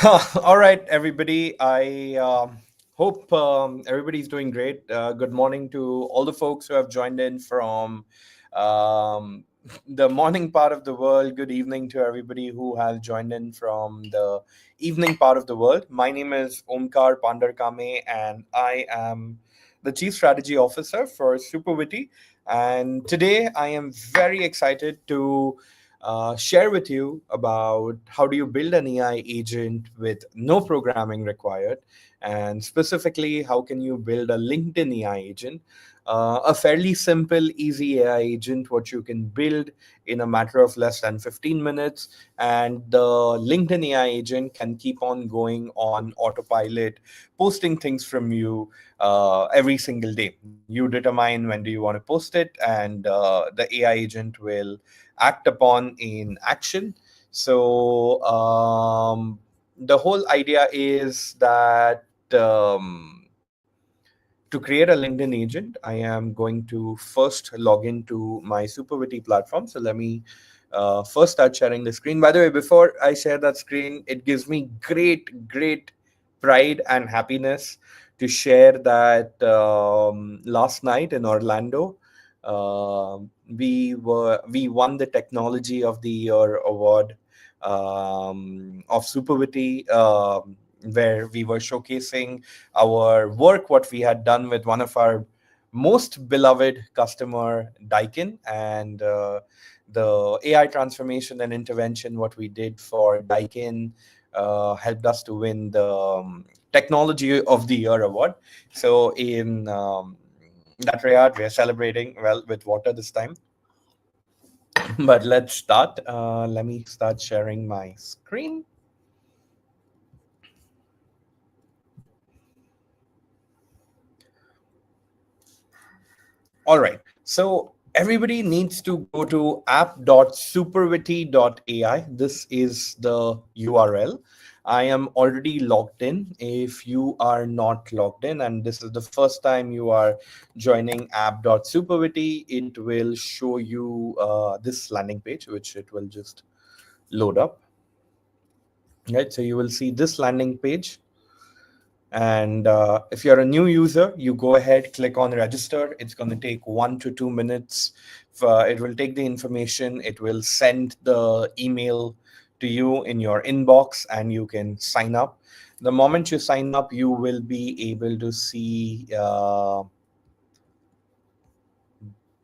All right, everybody. I hope everybody's doing great. Good morning to all the folks who have joined in from um, the morning part of the world. Good evening to everybody who has joined in from the evening part of the world. My name is Omkar Pandarkame, and I am the Chief Strategy Officer for Superwitty. And today I am very excited to share with you about how do you build an AI agent with no programming required, and specifically how can you build a LinkedIn AI agent, a fairly simple, easy AI agent, what you can build in a matter of less than 15 minutes. And the LinkedIn AI agent can keep on going on autopilot, posting things from you every single day. You determine when do you want to post it, and the AI agent will act upon in action. So the whole idea is that to create a LinkedIn agent, I am going to first log into my Superwitty platform. So let me first start sharing the screen. By the way, before I share that screen, it gives me great pride and happiness to share that last night in Orlando, we won the Technology of the Year award of Superwitty, where we were showcasing our work, what we had done with one of our most beloved customer, Daikin, and the AI transformation and intervention, what we did for Daikin, helped us to win the Technology of the Year award. So in that regard, we are celebrating well with water this time. But let's start. Let me start sharing my screen. All right. So everybody needs to go to app.superwitty.ai. This is the URL. I am already logged in. If you are not logged in and this is the first time you are joining app.superwitty, it will show you this landing page, which it will just load up. Right. So you will see this landing page. And if you're a new user, you go ahead, click on register. It's going to take 1 to 2 minutes. It will take the information. It will send the email to you in your inbox, and you can sign up. The moment you sign up, you will be able to see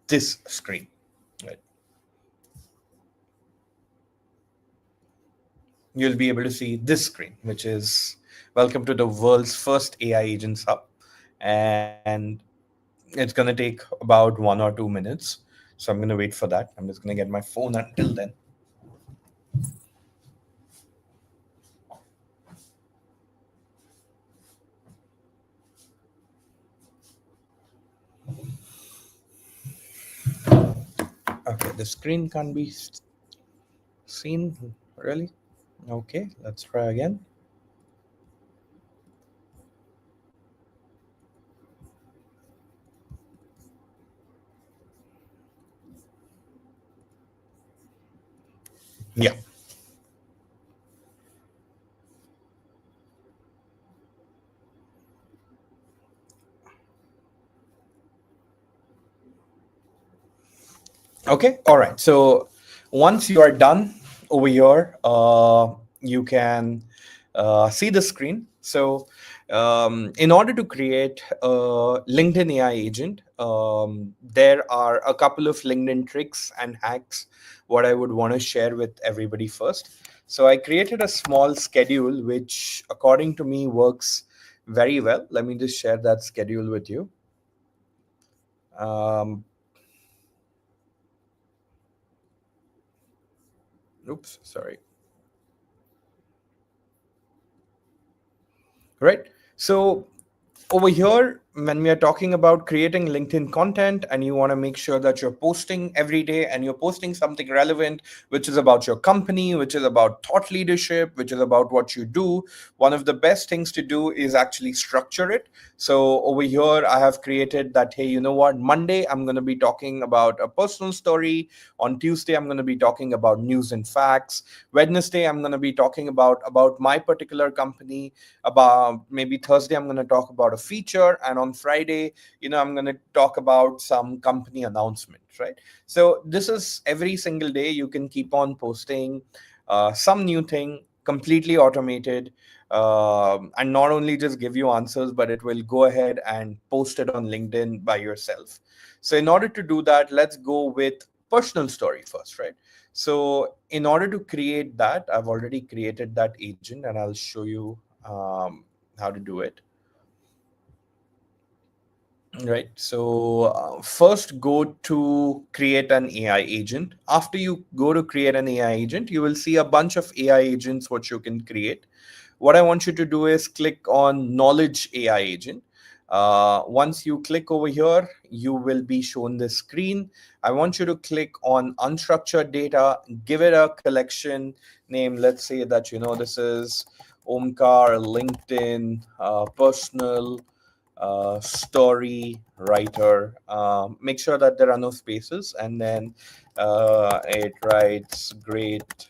this screen. Right. You'll be able to see this screen, which is welcome to the world's first AI Agents Hub. And it's going to take about 1 or 2 minutes. So I'm going to wait for that. I'm just going to get my phone until then. Okay, the screen can't be seen, really. Okay, let's try again. Yeah. Okay, all right. So once you are done over here, you can see the screen. So in order to create a LinkedIn AI agent, there are a couple of LinkedIn tricks and hacks what I would want to share with everybody first. So I created a small schedule which, according to me, works very well. Let me just share that schedule with you. Um, oops, sorry. Right. So over here, when we are talking about creating LinkedIn content and you want to make sure that you're posting every day and you're posting something relevant, which is about your company, which is about thought leadership, which is about what you do, one of the best things to do is actually structure it. So over here, I have created that, hey, you know what? Monday, I'm going to be talking about a personal story. On Tuesday, I'm going to be talking about news and facts. Wednesday, I'm going to be talking about my particular company. About maybe Thursday, I'm going to talk about a feature, and on Friday, I'm going to talk about some company announcements, right? So this is every single day you can keep on posting some new thing, completely automated, and not only just give you answers, but it will go ahead and post it on LinkedIn by yourself. So in order to do that, let's go with personal story first, right? So in order to create that, I've already created that agent, and I'll show you how to do it. Right. So first go to create an AI agent. After you go to create an AI agent, you will see a bunch of AI agents which you can create. What I want you to do is click on Knowledge AI agent. Once you click over here, you will be shown this screen. I want you to click on unstructured data, give it a collection name. Let's say that, this is Omkar LinkedIn personal story writer. Make sure that there are no spaces, and then it writes great.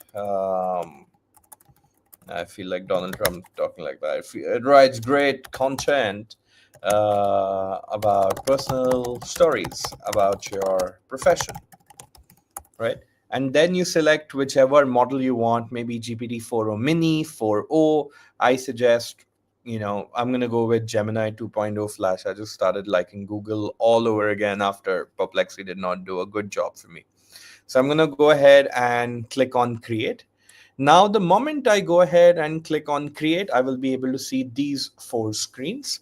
I feel like Donald Trump talking like that. It writes great content about personal stories about your profession, right? And then you select whichever model you want, maybe GPT-4o Mini, 4o. I suggest, I'm going to go with Gemini 2.0 Flash. I just started liking Google all over again after Perplexity did not do a good job for me. So I'm going to go ahead and click on Create. Now, the moment I go ahead and click on Create, I will be able to see these four screens.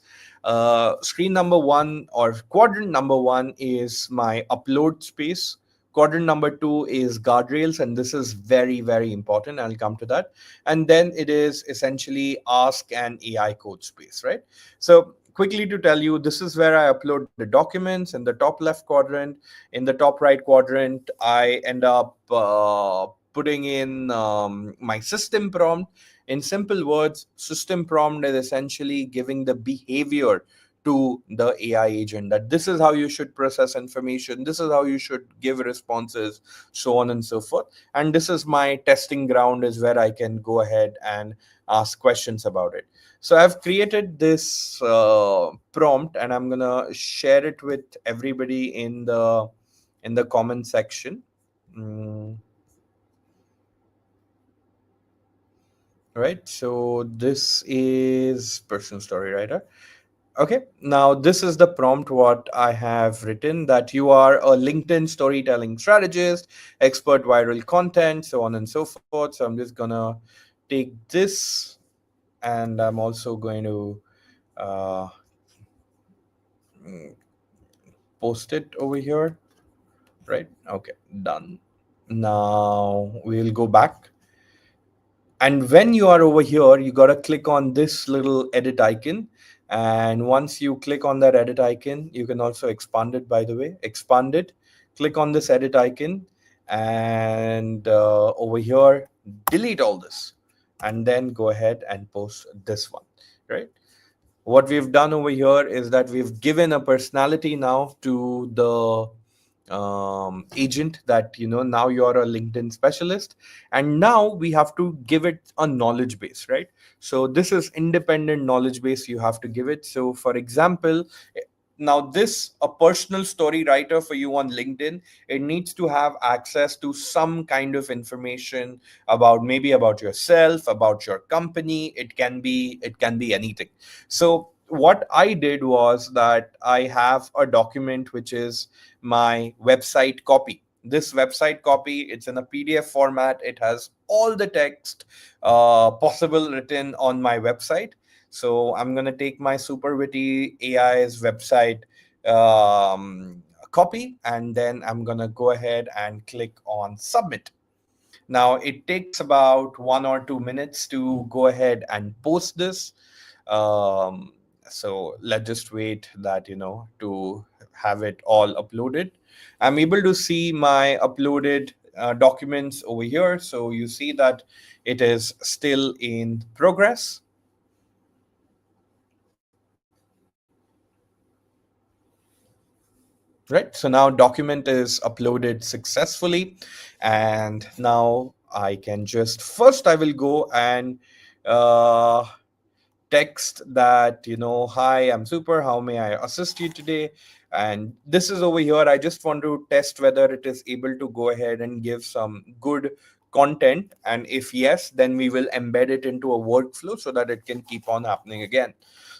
Screen number one, or quadrant number one, is my upload space. Quadrant number two is guardrails, and this is very, very important. I'll come to that. And then it is essentially ask an AI code space, right? So quickly to tell you, this is where I upload the documents in the top left quadrant. In the top right quadrant, I end up putting in my system prompt. In simple words, system prompt is essentially giving the behavior to the AI agent, that this is how you should process information, this is how you should give responses, so on and so forth. And this is my testing ground, is where I can go ahead and ask questions about it. So I've created this prompt, and I'm gonna share it with everybody in the comment section. Mm, right. So this is personal story writer. Okay, now this is the prompt what I have written, that you are a LinkedIn storytelling strategist, expert viral content, so on and so forth. So I'm just gonna take this, and I'm also going to uh, mm, post it over here. Right. Okay, done. Now we'll go back. And when you are over here, you got to click on this little edit icon. And once you click on that edit icon, you can also expand it, by the way. Expand it, click on this edit icon, and over here, delete all this. And then go ahead and post this one, right? What we've done over here is that we've given a personality now to the agent, that now you're a LinkedIn specialist, and now we have to give it a knowledge base, right? So this is independent knowledge base you have to give it. So for example, now this a personal story writer for you on LinkedIn, it needs to have access to some kind of information about, maybe about yourself, about your company. It can be anything. So what I did was that I have a document which is my website copy. This website copy, it's in a PDF format. It has all the text possible written on my website. So I'm going to take my Superwitty AI's website copy, and then I'm going to go ahead and click on submit. Now it takes about 1 or 2 minutes to go ahead and post this. Um, So let's just wait that, to have it all uploaded. I'm able to see my uploaded documents over here. So you see that it is still in progress. Right. So now document is uploaded successfully. And now I can just, first I will go and uh, text that, hi, I'm super, how may I assist you today? And this is over here, I just want to test whether it is able to go ahead and give some good content, and if yes, then we will embed it into a workflow so that it can keep on happening again.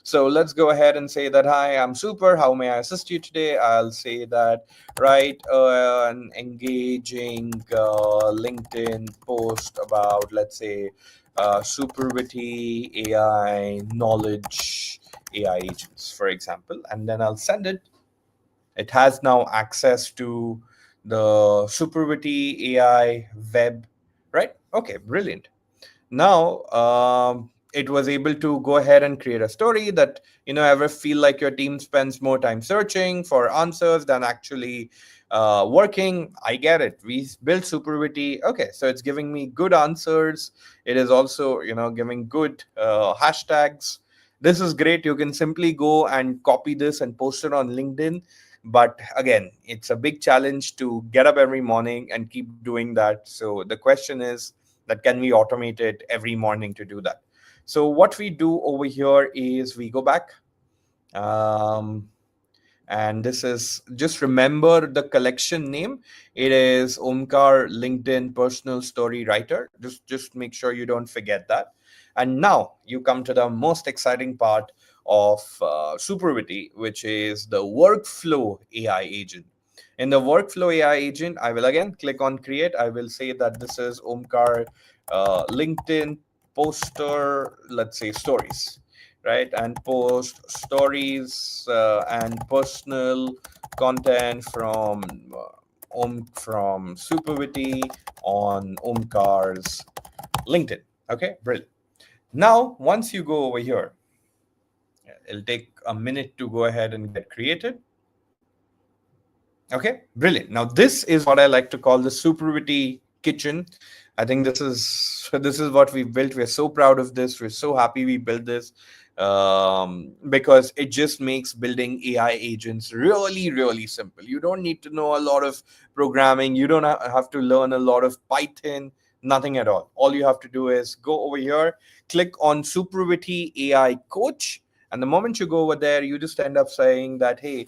So let's go ahead and say that, hi, I'm super, how may I assist you today? I'll say that, write an engaging LinkedIn post about, let's say, Superwitty AI knowledge AI agents, for example, and then I'll send it. It has now access to the Superwitty AI web, right? Okay, brilliant. Now it was able to go ahead and create a story that, ever feel like your team spends more time searching for answers than actually working. I get it. We built Superwitty. Okay, so it's giving me good answers. It is also, giving good hashtags. This is great. You can simply go and copy this and post it on LinkedIn. But again, it's a big challenge to get up every morning and keep doing that. So the question is that, can we automate it every morning to do that? So what we do over here is we go back, um, and this is, just remember the collection name. It is Omkar LinkedIn Personal Story Writer. Just make sure you don't forget that. And now you come to the most exciting part of Superwitty, which is the workflow AI agent. In the workflow AI agent, I will again click on create. I will say that this is Omkar LinkedIn poster, let's say stories, right? And post stories and personal content from Superwitty on Omkar's LinkedIn. Okay, brilliant. Now, once you go over here, it'll take a minute to go ahead and get created. Okay, brilliant. Now this is what I like to call the Superwitty kitchen. I think this is what we built. We're so proud of this. We're so happy we built this, because it just makes building AI agents really, really simple. You don't need to know a lot of programming. You don't have to learn a lot of Python. Nothing at all. All you have to do is go over here, click on Superwitty AI Coach, and the moment you go over there, you just end up saying that, hey,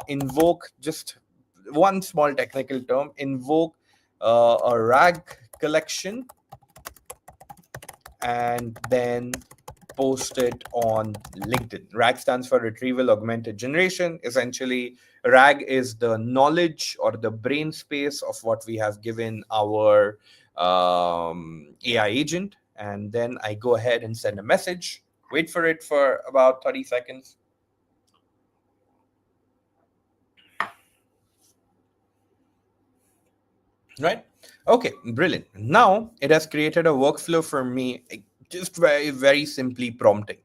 invoke, just one small technical term, invoke a RAG collection, and then post it on LinkedIn. RAG stands for Retrieval Augmented Generation. Essentially, RAG is the knowledge or the brain space of what we have given our AI agent. And then I go ahead and send a message, wait for it for about 30 seconds. Right. Okay, brilliant. Now it has created a workflow for me, just very, very simply prompting.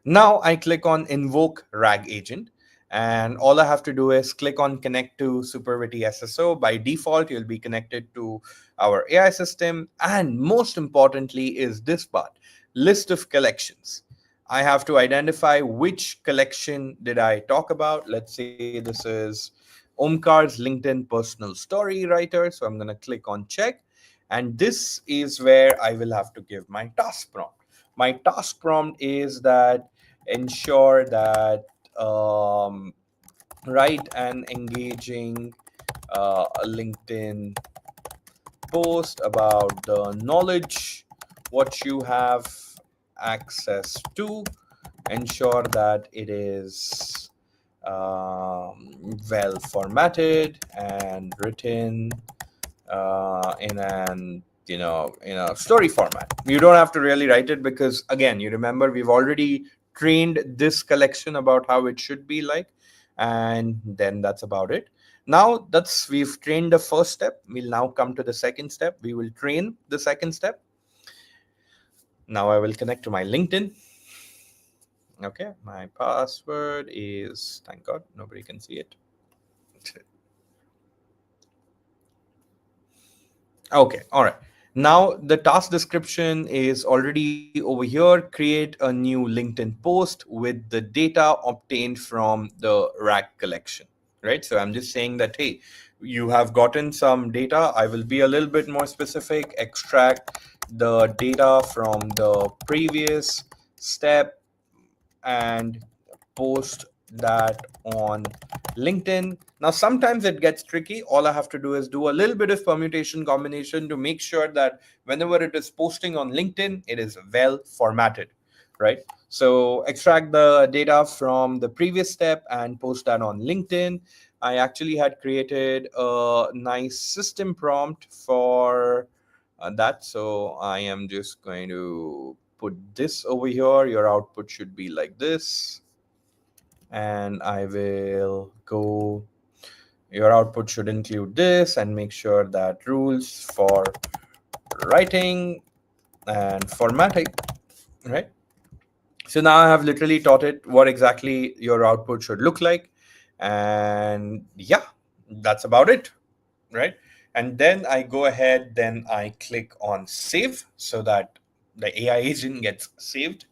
Now I click on invoke RAG agent, and all I have to do is click on connect to Superwitty SSO. By default, you'll be connected to our AI system. And most importantly is this part, list of collections. I have to identify which collection did I talk about. Let's say this is Omkar's LinkedIn personal story writer. So I'm going to click on check. And this is where I will have to give my task prompt. My task prompt is that ensure that write an engaging LinkedIn post about the knowledge what you have access to. Ensure that it is well formatted and written in an in a story format. You don't have to really write it, because again, you remember we've already trained this collection about how it should be like, and then that's about it. Now we've trained the first step. We'll now come to the second step. We will train the second step. Now I will connect to my LinkedIn. Okay, my password is, thank God, nobody can see it. Okay, all right. Now the task description is already over here. Create a new LinkedIn post with the data obtained from the rack collection, right? So I'm just saying that, hey, you have gotten some data. I will be a little bit more specific. Extract the data from the previous step and post that on LinkedIn. Now, sometimes it gets tricky. All I have to do is do a little bit of permutation combination to make sure that whenever it is posting on LinkedIn, it is well formatted, right? So, extract the data from the previous step and post that on LinkedIn. I actually had created a nice system prompt for that. So, I am just going to put this over here. Your output should be like this. And I will go, your output should include this, and make sure that rules for writing and formatting, right? So now I have literally taught it what exactly your output should look like. And yeah, that's about it, right? And then I go ahead, then I click on save so that the AI agent gets saved.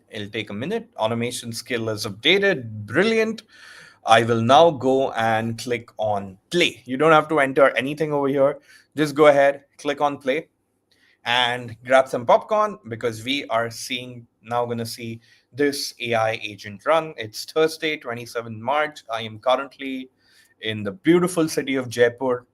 It'll take a minute. Automation skill is updated. Brilliant. I will now go and click on play. You don't have to enter anything over here. Just go ahead, click on play, and grab some popcorn because we are seeing now going to see this AI agent run. It's Thursday, 27 March. I am currently in the beautiful city of Jaipur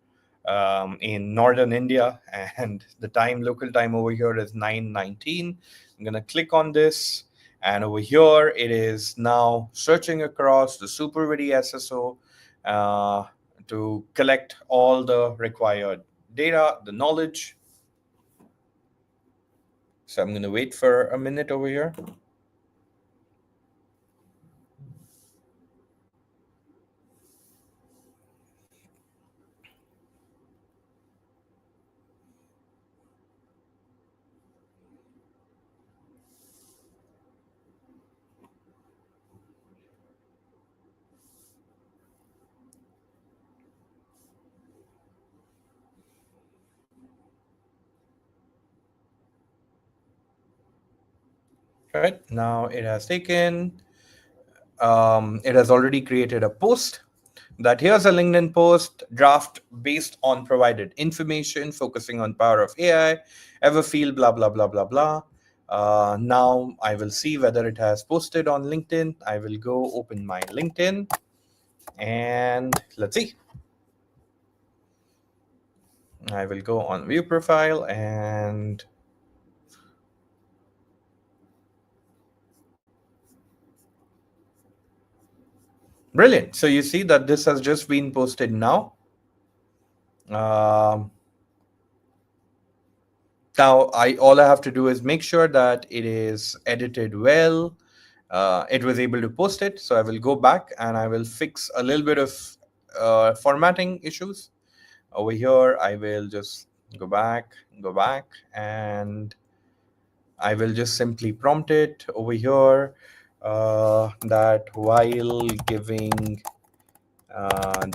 in northern India, and the time, local time over here is 9:19. I'm going to click on this, and over here it is now searching across the SuperVidy SSO uh, to collect all the required data, the knowledge. So I'm going to wait for a minute over here. Right now it has taken, it has already created a post that here's a LinkedIn post draft based on provided information, focusing on power of AI, ever feel blah, blah, blah, blah, blah. Now I will see whether it has posted on LinkedIn. I will go open my LinkedIn and let's see. I will go on view profile and brilliant. So you see that this has just been posted now. Um, Now, all I have to do is make sure that it is edited well. It was able to post it, so I will go back and I will fix a little bit of formatting issues over here. I will just go back, and I will just simply prompt it over here that while giving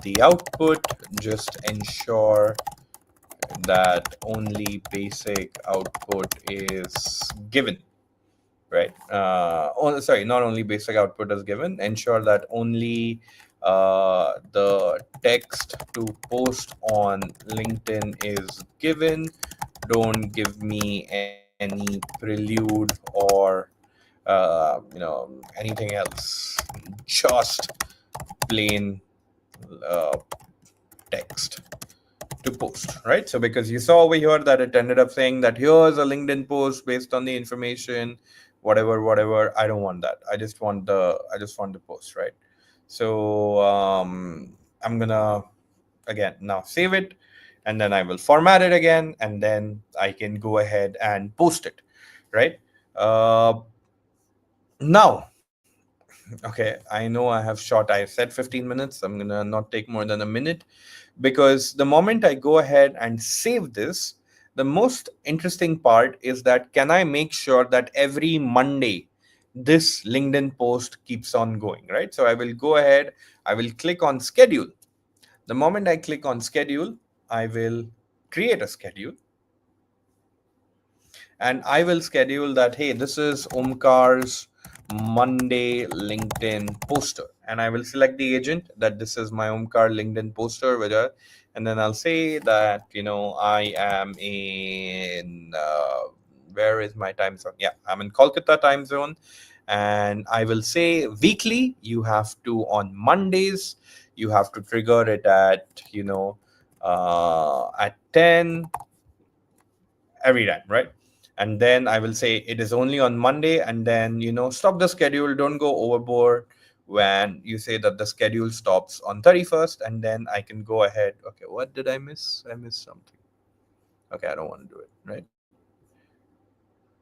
the output, just ensure that only basic output is given, right? Sorry, not only basic output is given, ensure that only the text to post on LinkedIn is given. Don't give me any prelude or anything else. Just plain uh, text to post, right? So because you saw over here that it ended up saying that here's a LinkedIn post based on the information, whatever. I don't want that. I just want the post, right? So I'm gonna again now save it, and then I will format it again, and then I can go ahead and post it, right? Uh, Now, okay, I know I have short. I said 15 minutes. I'm gonna not take more than a minute because the moment I go ahead and save this, the most interesting part is that can I make sure that every Monday this LinkedIn post keeps on going, right? So I will go ahead, I will click on schedule. The moment I click on schedule, I will create a schedule, and I will schedule that, hey, this is Omkar's Monday LinkedIn poster. And I will select the agent that this is my Omkar LinkedIn poster, and then I'll say that, I am in, where is my time zone? Yeah, I'm in Kolkata time zone. And I will say weekly, you have to, on Mondays, you have to trigger it at 10 every time, right? And then I will say it is only on Monday, and then stop the schedule. Don't go overboard when you say that the schedule stops on 31st, and then I can go ahead. Okay, what did I miss? I missed something. Okay, I don't want to do it, right?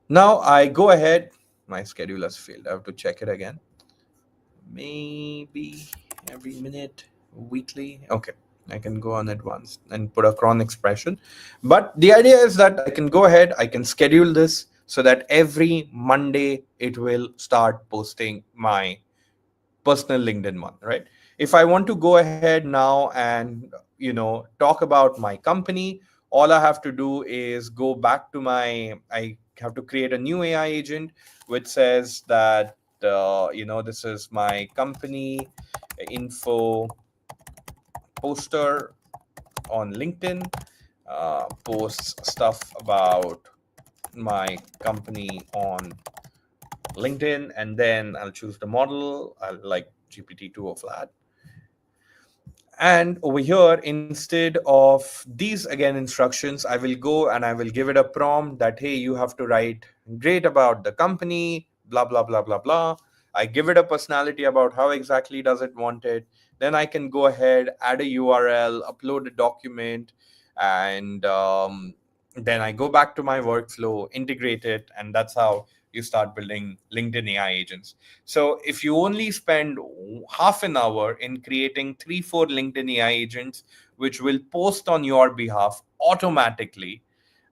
Now I go ahead. My schedule has failed. I have to check it again. Maybe every minute, weekly. Okay, I can go on it once and put a cron expression. But the idea is that I can go ahead, I can schedule this so that every Monday it will start posting my personal LinkedIn one, right? If I want to go ahead now and talk about my company, all I have to do is go back to I have to create a new AI agent which says that this is my company info poster on LinkedIn, posts stuff about my company on LinkedIn, and then I'll choose the model. I'll like GPT-2 or flat. And over here, instead of these again instructions, I will go and I will give it a prompt that, hey, you have to write great about the company, blah, blah, blah, blah, blah. I give it a personality about how exactly does it want it. Then I can go ahead, add a URL, upload a document, and then I go back to my workflow, integrate it, and that's how you start building LinkedIn AI agents. So if you only spend half an hour in creating 3 4 LinkedIn AI agents which will post on your behalf automatically,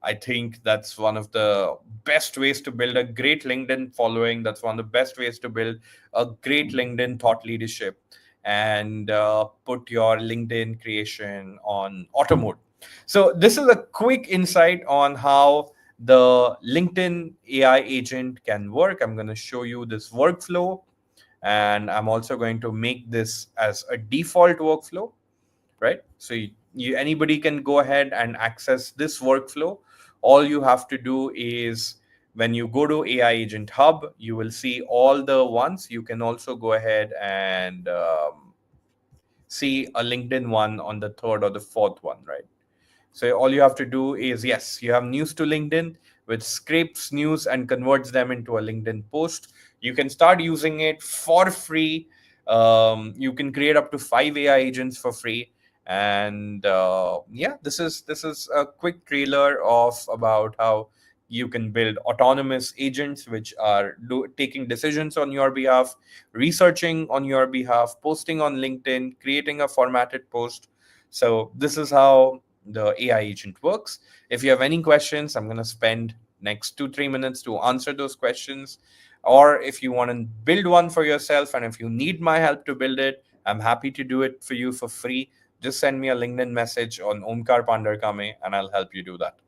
I think that's one of the best ways to build a great LinkedIn following. That's one of the best ways to build a great LinkedIn thought leadership and put your LinkedIn creation on auto mode. So this is a quick insight on how the LinkedIn AI agent can work. I'm going to show you this workflow, and I'm also going to make this as a default workflow, right? So anybody can go ahead and access this workflow. All you have to do is when you go to AI Agent Hub, you will see all the ones. You can also go ahead and see a LinkedIn one on the third or the fourth one, right? So all you have to do is, yes, you have news to LinkedIn, which scrapes news and converts them into a LinkedIn post. You can start using it for free. You can create up to 5 AI agents for free. And yeah, this is a quick trailer of about how you can build autonomous agents which are taking decisions on your behalf, researching on your behalf, posting on LinkedIn, creating a formatted post. So this is how the AI agent works. If you have any questions, I'm going to spend next 2 3 minutes to answer those questions. Or if you want to build one for yourself and if you need my help to build it, I'm happy to do it for you for free. Just send me a LinkedIn message on Omkar Pandarkame and I'll help you do that.